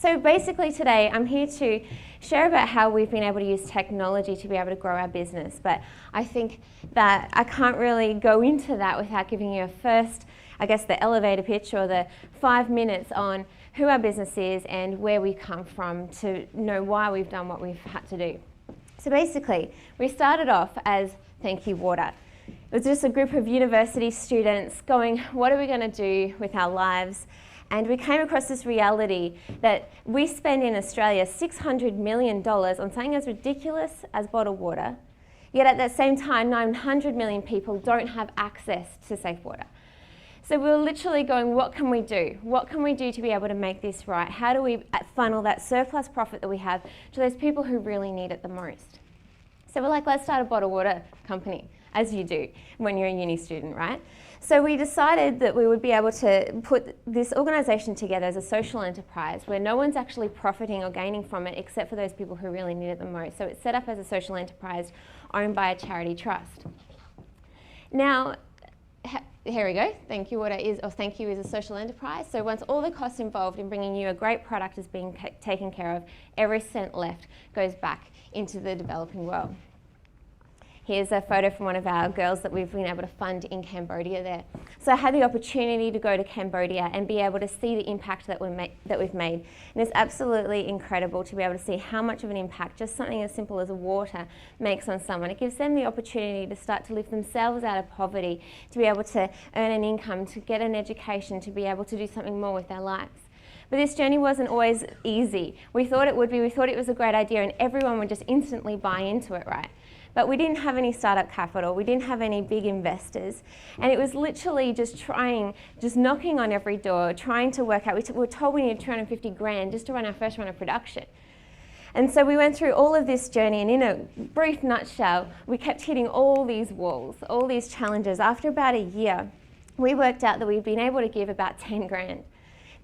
So basically today I'm here to share about how we've been able to use technology to be able to grow our business, but I think that I can't really go into that without giving you a first, I guess, the elevator pitch or the 5 minutes on who our business is and where we come from to know why we've done what we've had to do. So basically, we started off as Thankyou Water. It was just a group of university students going, what are we going to do with our lives? And we came across this reality that we spend in Australia $600 million on something as ridiculous as bottled water, yet at the same time 900 million people don't have access to safe water. So we were literally going, what can we do? What can we do to be able to make this right? How do we funnel that surplus profit that we have to those people who really need it the most? So we're like, let's start a bottled water company, as you do when you're a uni student, right? So we decided that we would be able to put this organisation together as a social enterprise where no one's actually profiting or gaining from it except for those people who really need it the most. So it's set up as a social enterprise owned by a charity trust. Now, here we go. Thankyou is a social enterprise. So once all the costs involved in bringing you a great product is being taken care of, every cent left goes back into the developing world. Here's a photo from one of our girls that we've been able to fund in Cambodia there. So I had the opportunity to go to Cambodia and be able to see the impact that we've made. And it's absolutely incredible to be able to see how much of an impact just something as simple as water makes on someone. It gives them the opportunity to start to lift themselves out of poverty, to be able to earn an income, to get an education, to be able to do something more with their lives. But this journey wasn't always easy. We thought it would be, we thought it was a great idea and everyone would just instantly buy into it, right? But we didn't have any startup capital, we didn't have any big investors, and it was literally just knocking on every door, trying to work out. We were told we needed 250 grand just to run our first run of production. And so we went through all of this journey, and in a brief nutshell, we kept hitting all these walls, all these challenges. After about a year, we worked out that we'd been able to give about 10 grand.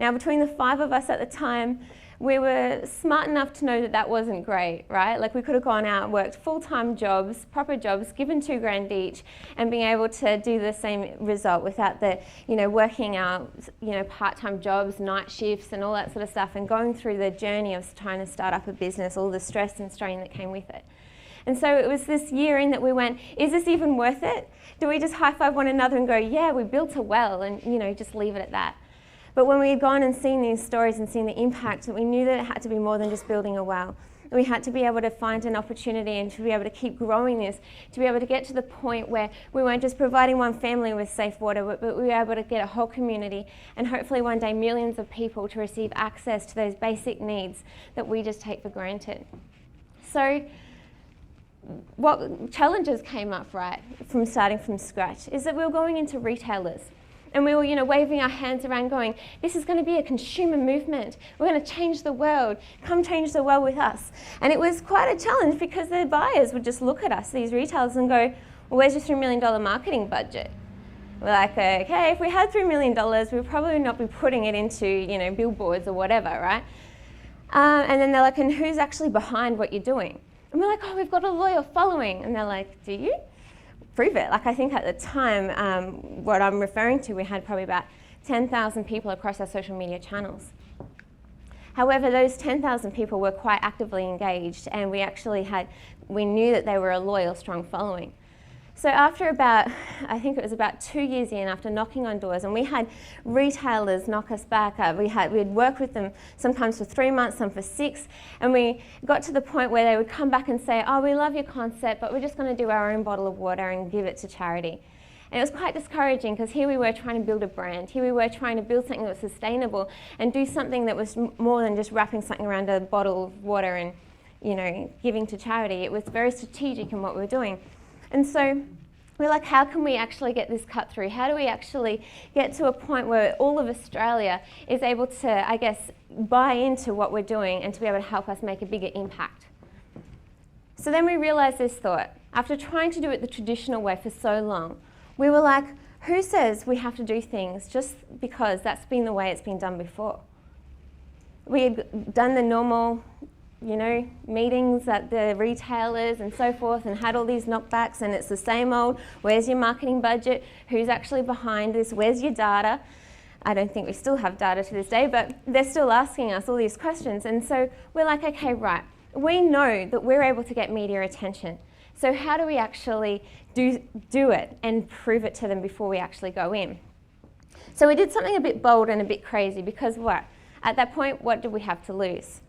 Now, between the 5 of us at the time, we were smart enough to know that that wasn't great, right? Like we could have gone out and worked full-time jobs, proper jobs, given 2 grand each, and being able to do the same result without the, working out, part-time jobs, night shifts, and all that sort of stuff, and going through the journey of trying to start up a business, all the stress and strain that came with it. And so it was this year in that we went, is this even worth it? Do we just high-five one another and go, yeah, we built a well, and just leave it at that? But when we had gone and seen these stories and seen the impact, we knew that it had to be more than just building a well. We had to be able to find an opportunity and to be able to keep growing this, to be able to get to the point where we weren't just providing one family with safe water, but we were able to get a whole community and hopefully one day millions of people to receive access to those basic needs that we just take for granted. So what challenges came up, right, from starting from scratch, is that we were going into retailers. And we were, waving our hands around going, this is going to be a consumer movement. We're going to change the world. Come change the world with us. And it was quite a challenge because the buyers would just look at us, these retailers, and go, well, where's your $3 million marketing budget? We're like, okay, if we had $3 million, we'd probably not be putting it into, billboards or whatever, right? And then they're like, and who's actually behind what you're doing? And we're like, oh, we've got a loyal following. And they're like, do you? Prove it. Like I think at the time, what I'm referring to, we had probably about 10,000 people across our social media channels. However, those 10,000 people were quite actively engaged, and we knew that they were a loyal, strong following. So after I think it was about 2 years in, after knocking on doors, and we had retailers knock us back, we'd work with them sometimes for 3 months, some for 6, and we got to the point where they would come back and say, oh, we love your concept, but we're just going to do our own bottle of water and give it to charity. And it was quite discouraging because here we were trying to build a brand, here we were trying to build something that was sustainable and do something that was more than just wrapping something around a bottle of water and, giving to charity. It was very strategic in what we were doing. And so we're like, how can we actually get this cut through? How do we actually get to a point where all of Australia is able to, buy into what we're doing and to be able to help us make a bigger impact? So then we realised this thought. After trying to do it the traditional way for so long, we were like, who says we have to do things just because that's been the way it's been done before? We had done the normal meetings at the retailers and so forth and had all these knockbacks, and it's the same old, where's your marketing budget? Who's actually behind this? Where's your data? I don't think we still have data to this day, but they're still asking us all these questions. And so we're like, okay, right, we know that we're able to get media attention. So how do we actually do it and prove it to them before we actually go in? So we did something a bit bold and a bit crazy because what? At that point, what did we have to lose?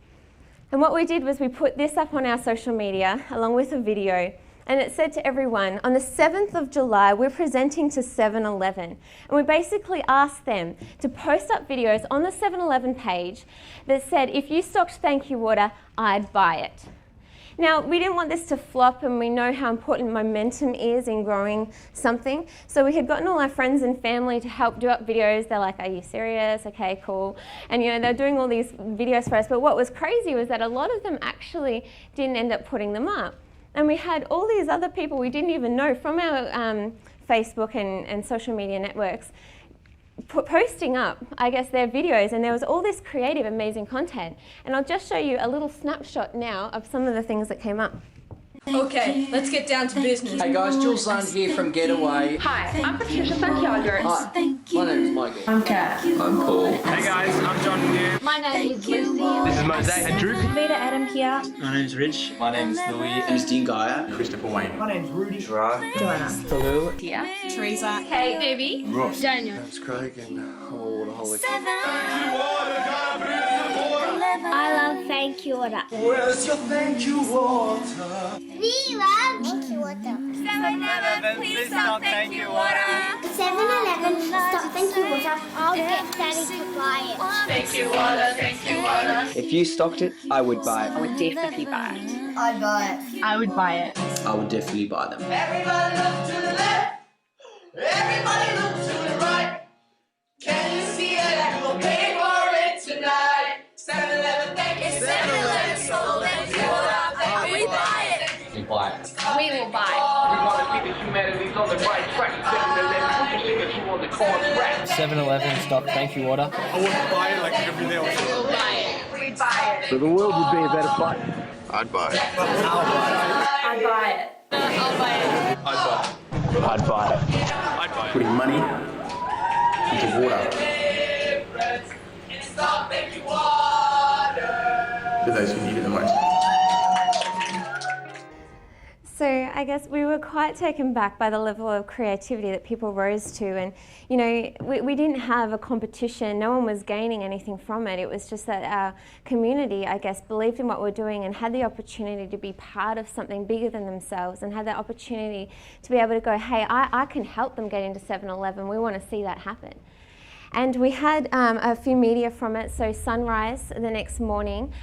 And what we did was we put this up on our social media along with a video, and it said to everyone, on the 7th of July, we're presenting to 7-Eleven. And we basically asked them to post up videos on the 7-Eleven page that said, if you stocked Thankyou water, I'd buy it. Now, we didn't want this to flop, and we know how important momentum is in growing something. So we had gotten all our friends and family to help do up videos. They're like, are you serious? Okay, cool. And they're doing all these videos for us. But what was crazy was that a lot of them actually didn't end up putting them up. And we had all these other people we didn't even know from our Facebook and social media networks posting up, I guess, their videos, and there was all this creative, amazing content. And I'll just show you a little snapshot now of some of the things that came up. Okay, let's get down to business. Hey guys, Justine here from Getaway. Hi, I'm Patricia Thankyou. Hi, my name is Mikey. I'm Kat. I'm Paul. Hey guys, I'm John here. My name is Lucy. This is Mosaic and Drew. Vita Adam here. My name's Rich. My name's Louis. Justine Gaia. Christopher Wayne. My name's Rudy. Joanna. Talul. Tia. Teresa. Kate. Debbie. Ross. Daniel. It's Craig and I'm a waterholic. I love Thankyou water. Where's your Thankyou water? We love Thankyou water. 7-Eleven, please stop Thankyou water. 7-Eleven, stop Thankyou water. I'll get Daddy to buy it. Thankyou water, Thankyou water. If you stocked it, I would buy it. I would definitely buy it. I'd buy it. I would buy it. I would definitely buy them. Everybody look to the left. Everybody look to the right. Can you see it? We'll pay for it tonight. 7-Eleven, thank you. 7-Eleven, stop Thankyou water. We buy it. We buy it. We will buy We want to see that humanity's on the right track. 7-Eleven, pushing us you on the corn track. 7-Eleven, stop Thankyou water. I wouldn't buy it like everything else. it. We'll buy it. We buy it. So the world would be a better place. I'd buy it. I buy it. I'll buy it. I'd buy it. I'd buy it. I'd buy it. Putting money into water Stop, thank you, water. for those who need it the most. So I guess we were quite taken back by the level of creativity that people rose to, and we didn't have a competition. No one was gaining anything from it. It was just that our community, I guess, believed in what we're doing and had the opportunity to be part of something bigger than themselves, and had that opportunity to be able to go, hey, I can help them get into 7-Eleven. We want to see that happen. And we had a few media from it. So Sunrise the next morning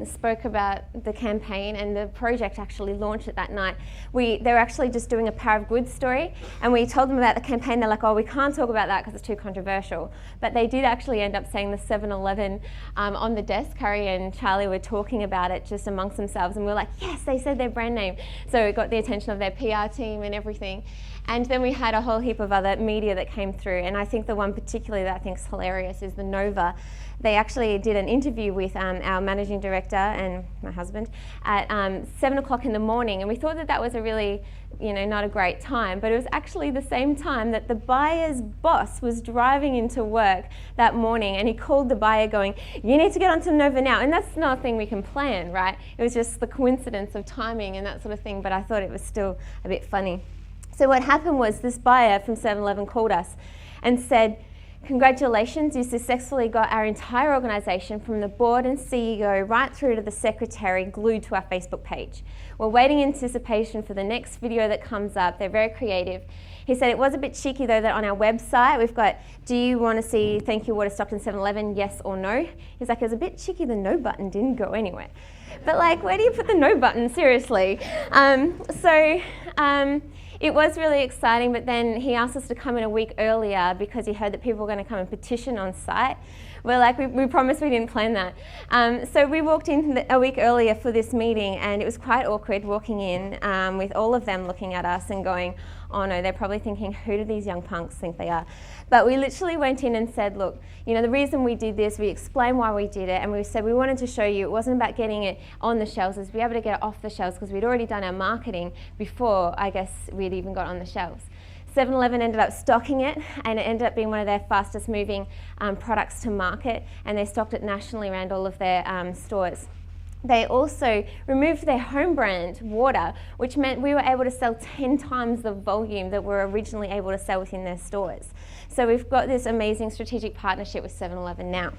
spoke about the campaign, and the project actually launched it that night. They were actually just doing a Power of Good story, and we told them about the campaign. They're like, oh, we can't talk about that because it's too controversial. But they did actually end up saying the 7-Eleven on the desk. Harry and Charlie were talking about it just amongst themselves, and we were like, yes, they said their brand name. So it got the attention of their PR team and everything. And then we had a whole heap of other media that came through, and I think the one particularly that I think is hilarious is the Nova. They actually did an interview with our managing director and my husband at 7 o'clock in the morning, and we thought that was a really, not a great time, but it was actually the same time that the buyer's boss was driving into work that morning, and he called the buyer going, you need to get onto Nova now. And that's not a thing we can plan, right? It was just the coincidence of timing and that sort of thing, but I thought it was still a bit funny. So what happened was this buyer from 7-Eleven called us and said, congratulations, you successfully got our entire organisation from the board and CEO right through to the secretary glued to our Facebook page. We're waiting in anticipation for the next video that comes up. They're very creative. He said it was a bit cheeky though that on our website we've got, do you want to see Thankyou water stocked in 7-Eleven, yes or no? He's like, it was a bit cheeky, the no button didn't go anywhere. But like, where do you put the no button, seriously? It was really exciting, but then he asked us to come in a week earlier because he heard that people were going to come and petition on site. We're like, we promised we didn't plan that. So we walked in a week earlier for this meeting, and it was quite awkward walking in with all of them looking at us and going, oh no, they're probably thinking, who do these young punks think they are? But we literally went in and said, look, the reason we did this, we explained why we did it, and we said we wanted to show you it wasn't about getting it on the shelves, it was to be able to get it off the shelves because we'd already done our marketing before, I guess, we'd even got on the shelves. 7-Eleven ended up stocking it, and it ended up being one of their fastest moving products to market, and they stocked it nationally around all of their stores. They also removed their home brand water, which meant we were able to sell 10 times the volume that we were originally able to sell within their stores. So we've got this amazing strategic partnership with 7-Eleven now.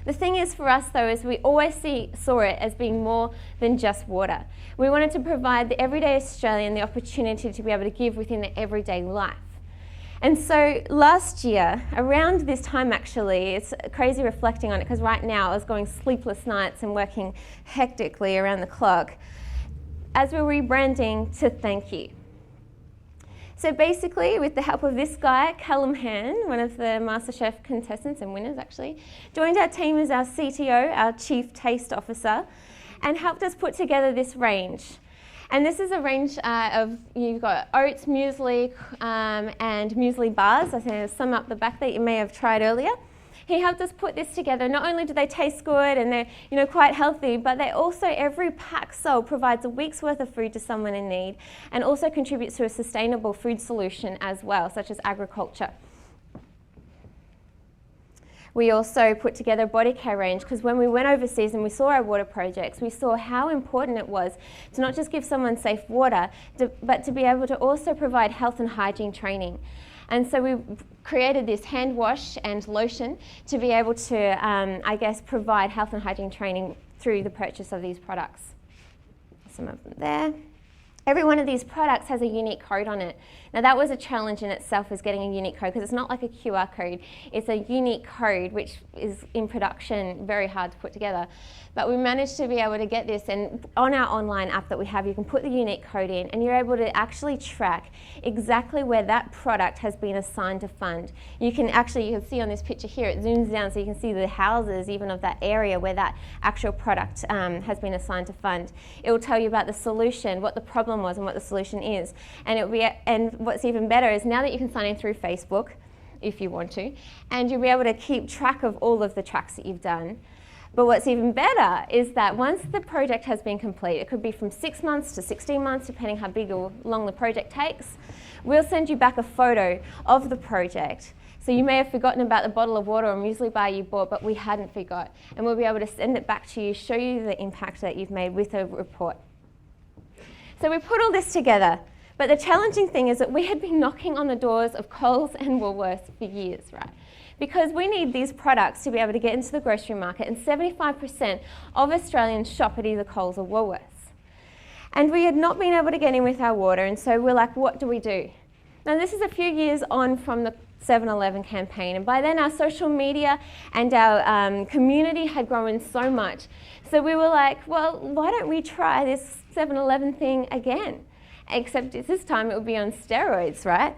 The thing is for us though, is we always saw it as being more than just water. We wanted to provide the everyday Australian the opportunity to be able to give within their everyday life. And so last year, around this time actually, it's crazy reflecting on it because right now I was going sleepless nights and working hectically around the clock as we're rebranding to Thankyou. So basically, with the help of this guy, Callum Han, one of the MasterChef contestants and winners actually, joined our team as our CTO, our Chief Taste Officer, and helped us put together this range. And this is a range of, you've got oats, muesli, and muesli bars. I think there's some up the back that you may have tried earlier. He helped us put this together. Not only do they taste good and they're quite healthy, but they also, every pack sold provides a week's worth of food to someone in need and also contributes to a sustainable food solution as well, such as agriculture. We also put together a body care range because when we went overseas and we saw our water projects, we saw how important it was to not just give someone safe water, but to be able to also provide health and hygiene training. And so we created this hand wash and lotion to be able to, provide health and hygiene training through the purchase of these products. Some of them there. Every one of these products has a unique code on it. Now that was a challenge in itself, is getting a unique code, because it's not like a QR code. It's a unique code which is in production very hard to put together. But we managed to be able to get this, and on our online app that we have, you can put the unique code in and you're able to actually track exactly where that product has been assigned to fund. You can see on this picture here, it zooms down so you can see the houses even of that area where that actual product has been assigned to fund. It will tell you about the solution, what the problem was and what the solution is. And what's even better is now that you can sign in through Facebook, if you want to, and you'll be able to keep track of all of the tracks that you've done. But what's even better is that once the project has been complete, it could be from 6 months to 16 months, depending how big or long the project takes, we'll send you back a photo of the project. So you may have forgotten about the bottle of water or muesli bar you bought, but we hadn't forgot. And we'll be able to send it back to you, show you the impact that you've made with a report. So we put all this together. But the challenging thing is that we had been knocking on the doors of Coles and Woolworths for years, right? Because we need these products to be able to get into the grocery market, and 75% of Australians shop at either Coles or Woolworths. And we had not been able to get in with our water, and so we're like, what do we do? Now this is a few years on from the 7-Eleven campaign, and by then our social media and our community had grown so much. So we were like, well, why don't we try this 7-Eleven thing again? Except this time it would be on steroids, right?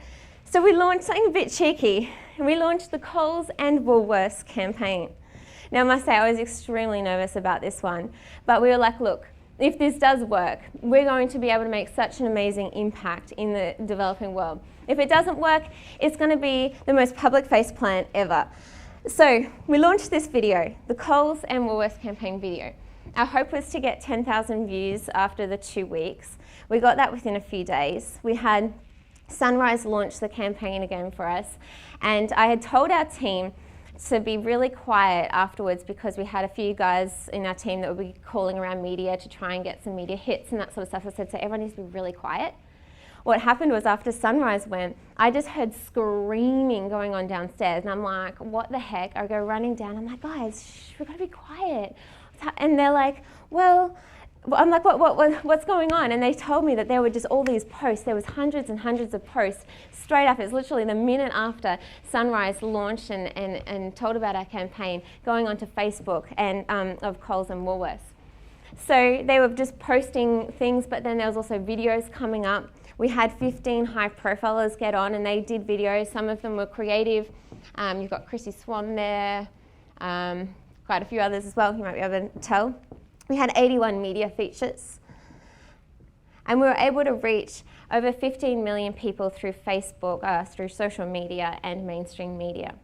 So we launched something a bit cheeky. We launched the Coles and Woolworths campaign. Now I must say I was extremely nervous about this one, but we were like, look, if this does work, we're going to be able to make such an amazing impact in the developing world. If it doesn't work, it's going to be the most public faceplant ever. So we launched this video, the Coles and Woolworths campaign video. Our hope was to get 10,000 views after the 2 weeks. We got that within a few days. We had Sunrise launch the campaign again for us, and I had told our team to be really quiet afterwards because we had a few guys in our team that would be calling around media to try and get some media hits and that sort of stuff. I said, so everyone needs to be really quiet. What happened was after Sunrise went, I just heard screaming going on downstairs, and I'm like, what the heck? I go running down, I'm like, guys, shh, we've got to be quiet. And they're like, well, I'm like, what's going on? And they told me that there were just all these posts. There was hundreds and hundreds of posts straight up. It was literally the minute after Sunrise launched and told about our campaign, going onto Facebook and of Coles and Woolworths. So they were just posting things, but then there was also videos coming up. We had 15 high profilers get on and they did videos. Some of them were creative. You've got Chrissy Swan there, quite a few others as well, you might be able to tell. We had 81 media features, and we were able to reach over 15 million people through Facebook, through social media and mainstream media.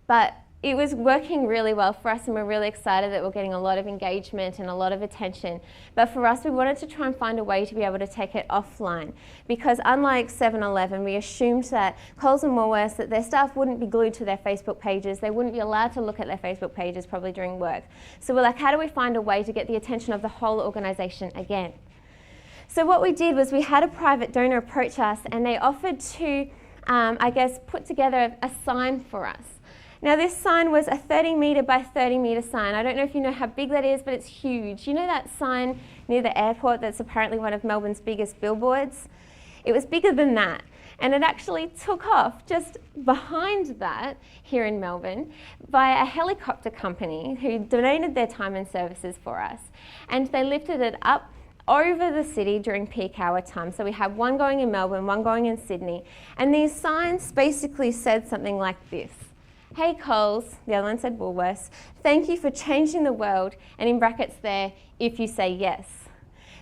But it was working really well for us, and we're really excited that we're getting a lot of engagement and a lot of attention. But for us, we wanted to try and find a way to be able to take it offline, because unlike 7-Eleven, we assumed that Coles and Woolworths, that their staff wouldn't be glued to their Facebook pages. They wouldn't be allowed to look at their Facebook pages probably during work. So we're like, how do we find a way to get the attention of the whole organisation again? So what we did was we had a private donor approach us, and they offered to, put together a sign for us. Now this sign was a 30 metre by 30 metre sign. I don't know if you know how big that is, but it's huge. You know that sign near the airport that's apparently one of Melbourne's biggest billboards? It was bigger than that. And it actually took off just behind that here in Melbourne by a helicopter company who donated their time and services for us. And they lifted it up over the city during peak hour time. So we had one going in Melbourne, one going in Sydney. And these signs basically said something like this. Hey Coles, the other one said Woolworths, thank you for changing the world, and in brackets there, if you say yes.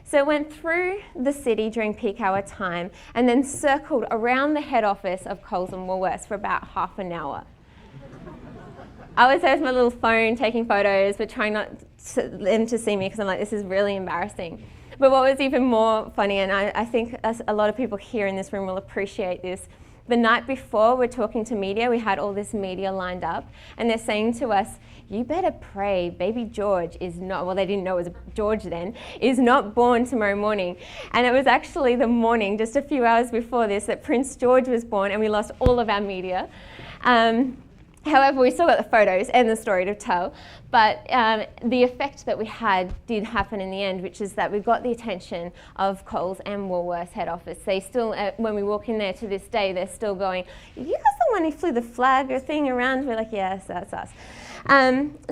So it went through the city during peak hour time and then circled around the head office of Coles and Woolworths for about half an hour. I was there with my little phone taking photos, but trying not them to see me because I'm like, this is really embarrassing. But what was even more funny, and I think a lot of people here in this room will appreciate this, the night before we're talking to media, we had all this media lined up, and they're saying to us, you better pray baby George is not, well they didn't know it was George then, is not born tomorrow morning. And it was actually the morning, just a few hours before this, that Prince George was born, and we lost all of our media. However, we still got the photos and the story to tell, but the effect that we had did happen in the end, which is that we got the attention of Coles and Woolworths head office. They still, when we walk in there to this day, they're still going, you guys the one who flew the flag or thing around? We're like, yes, that's us.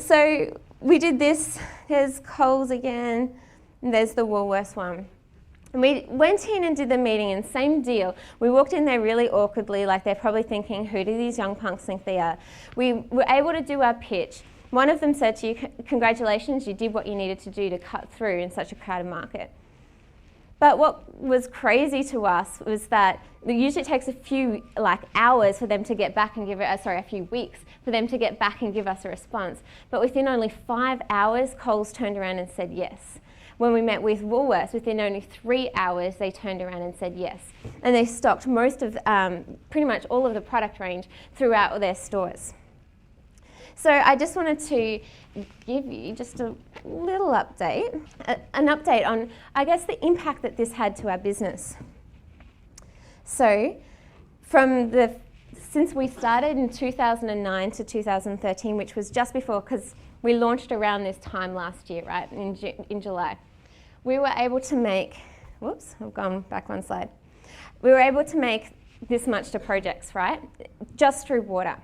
So we did this. There's Coles again, and there's the Woolworths one. And we went in and did the meeting, and same deal. We walked in there really awkwardly, like they're probably thinking, who do these young punks think they are? We were able to do our pitch. One of them said to you, congratulations, you did what you needed to do to cut through in such a crowded market. But what was crazy to us was that it usually takes a few hours for them to get back and give it, a few weeks for them to get back and give us a response. But within only 5 hours, Coles turned around and said yes. When we met with Woolworths, within only 3 hours, they turned around and said yes. And they stocked most of, pretty much all of the product range throughout their stores. So I just wanted to give you just a little update, an update on, I guess, the impact that this had to our business. So since we started in 2009 to 2013, which was just before, because we launched around this time last year, right, in July. We were able to make, whoops, I've gone back one slide. We were able to make this much to projects, right, just through water.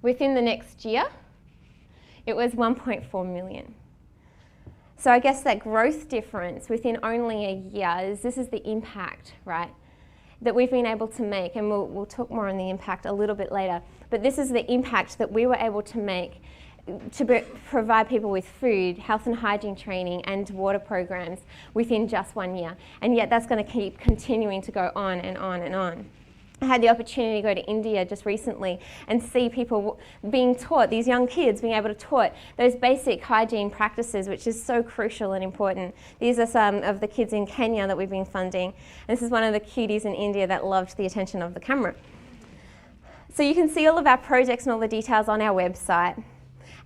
Within the next year, it was 1.4 million. So I guess that growth difference within only a year, this is the impact, right, that we've been able to make, and we'll talk more on the impact a little bit later, but this is the impact that we were able to make to provide people with food, health and hygiene training and water programs within just 1 year. And yet that's going to keep continuing to go on and on and on. I had the opportunity to go to India just recently and see people being taught, these young kids being able to taught those basic hygiene practices, which is so crucial and important. These are some of the kids in Kenya that we've been funding. And this is one of the cuties in India that loved the attention of the camera. So you can see all of our projects and all the details on our website.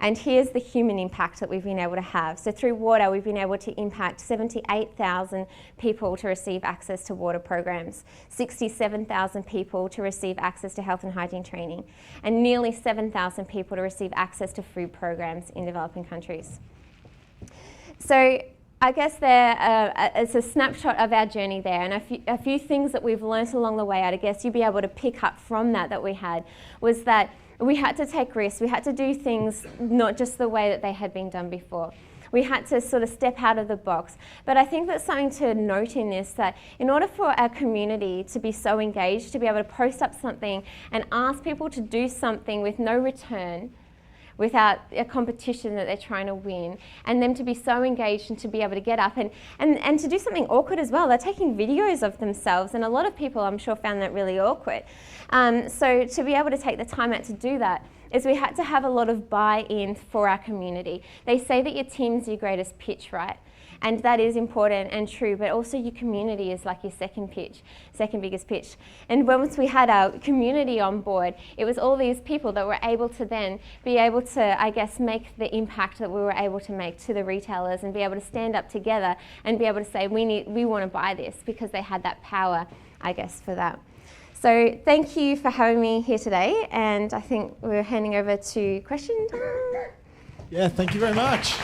And here's the human impact that we've been able to have. So through water, we've been able to impact 78,000 people to receive access to water programs, 67,000 people to receive access to health and hygiene training, and nearly 7,000 people to receive access to food programs in developing countries. So I guess it's a snapshot of our journey there, and a few things that we've learnt along the way, I guess you'd be able to pick up from that we had, was that we had to take risks. We had to do things not just the way that they had been done before. We had to sort of step out of the box. But I think that's something to note in this, that in order for our community to be so engaged, to be able to post up something and ask people to do something with no return, without a competition that they're trying to win, and them to be so engaged and to be able to get up and to do something awkward as well. They're taking videos of themselves, and a lot of people I'm sure found that really awkward. So to be able to take the time out to do that is we had to have a lot of buy-in for our community. They say that your team's your greatest pitch, right? And that is important and true, but also your community is like your second biggest pitch. And once we had our community on board, it was all these people that were able to then be able to, I guess, make the impact that we were able to make to the retailers and be able to stand up together and be able to say, we want to buy this, because they had that power, I guess, for that. So thank you for having me here today, and I think we're handing over to question time. Yeah, thank you very much.